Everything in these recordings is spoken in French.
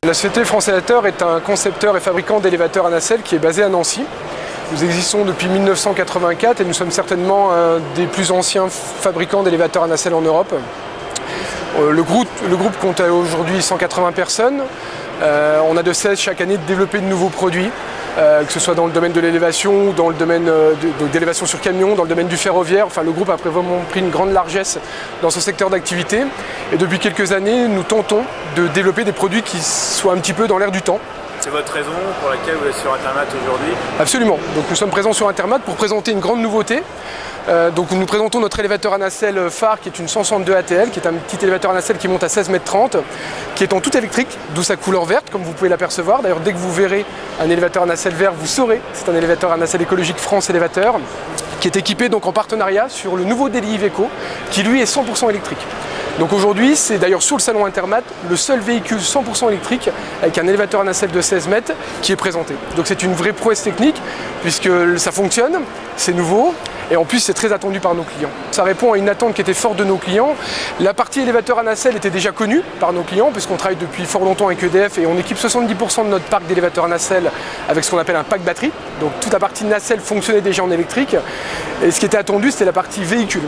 La société France Élévateur est un concepteur et fabricant d'élévateurs à nacelle qui est basé à Nancy. Nous existons depuis 1984 et nous sommes certainement un des plus anciens fabricants d'élévateurs à nacelle en Europe. Le groupe compte aujourd'hui 180 personnes. On a de cesse chaque année de développer de nouveaux produits, que ce soit dans le domaine de l'élévation, dans le domaine d'élévation sur camion, dans le domaine du ferroviaire. Enfin, le groupe a vraiment pris une grande largesse dans ce secteur d'activité. Et depuis quelques années, nous tentons de développer des produits qui soient un petit peu dans l'air du temps. C'est votre raison pour laquelle vous êtes sur Intermat aujourd'hui? Absolument. Donc nous sommes présents sur Intermat pour présenter une grande nouveauté. Donc nous présentons notre élévateur à nacelle phare qui est une 162 ATL, qui est un petit élévateur à nacelle qui monte à 16,30 m, qui est en tout électrique, d'où sa couleur verte comme vous pouvez l'apercevoir. D'ailleurs dès que vous verrez un élévateur à nacelle vert, vous saurez que c'est un élévateur à nacelle écologique France Élévateur, qui est équipé donc en partenariat sur le nouveau Daily Iveco, qui lui est 100% électrique. Donc aujourd'hui, c'est d'ailleurs sur le salon Intermat le seul véhicule 100% électrique avec un élévateur à nacelle de 16 mètres qui est présenté. Donc c'est une vraie prouesse technique puisque ça fonctionne, c'est nouveau et en plus c'est très attendu par nos clients. Ça répond à une attente qui était forte de nos clients. La partie élévateur à nacelle était déjà connue par nos clients puisqu'on travaille depuis fort longtemps avec EDF et on équipe 70% de notre parc d'élévateurs à nacelle avec ce qu'on appelle un pack batterie. Donc toute la partie nacelle fonctionnait déjà en électrique et ce qui était attendu c'était la partie véhicule.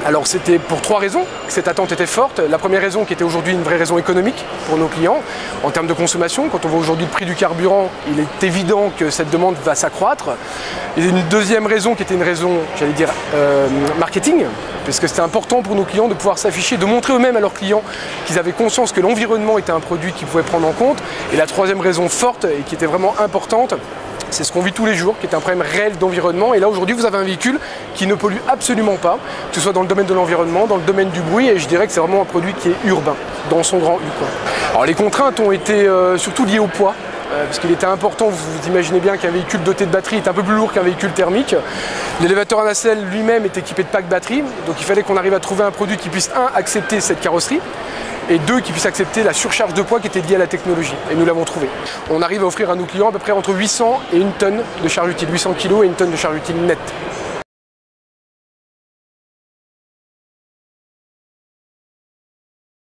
Alors c'était pour trois raisons que cette attente était forte. La première raison qui était aujourd'hui une vraie raison économique pour nos clients en termes de consommation. Quand on voit aujourd'hui le prix du carburant, il est évident que cette demande va s'accroître. Et une deuxième raison qui était une raison, j'allais dire, marketing, puisque c'était important pour nos clients de pouvoir s'afficher, de montrer eux-mêmes à leurs clients qu'ils avaient conscience que l'environnement était un produit qu'ils pouvaient prendre en compte. Et la troisième raison forte et qui était vraiment importante, c'est ce qu'on vit tous les jours, qui est un problème réel d'environnement. Et là, aujourd'hui, vous avez un véhicule qui ne pollue absolument pas, que ce soit dans le domaine de l'environnement, dans le domaine du bruit. Et je dirais que c'est vraiment un produit qui est urbain, dans son grand U, quoi. Alors, les contraintes ont été surtout liées au poids. Parce qu'il était important, vous imaginez bien qu'un véhicule doté de batterie est un peu plus lourd qu'un véhicule thermique. L'élévateur à nacelle lui-même est équipé de pack batterie. Donc il fallait qu'on arrive à trouver un produit qui puisse, accepter cette carrosserie, et deux, qui puisse accepter la surcharge de poids qui était liée à la technologie. Et nous l'avons trouvé. On arrive à offrir à nos clients à peu près entre 800 et 1 tonne de charge utile, 800 kg et 1 tonne de charge utile nette.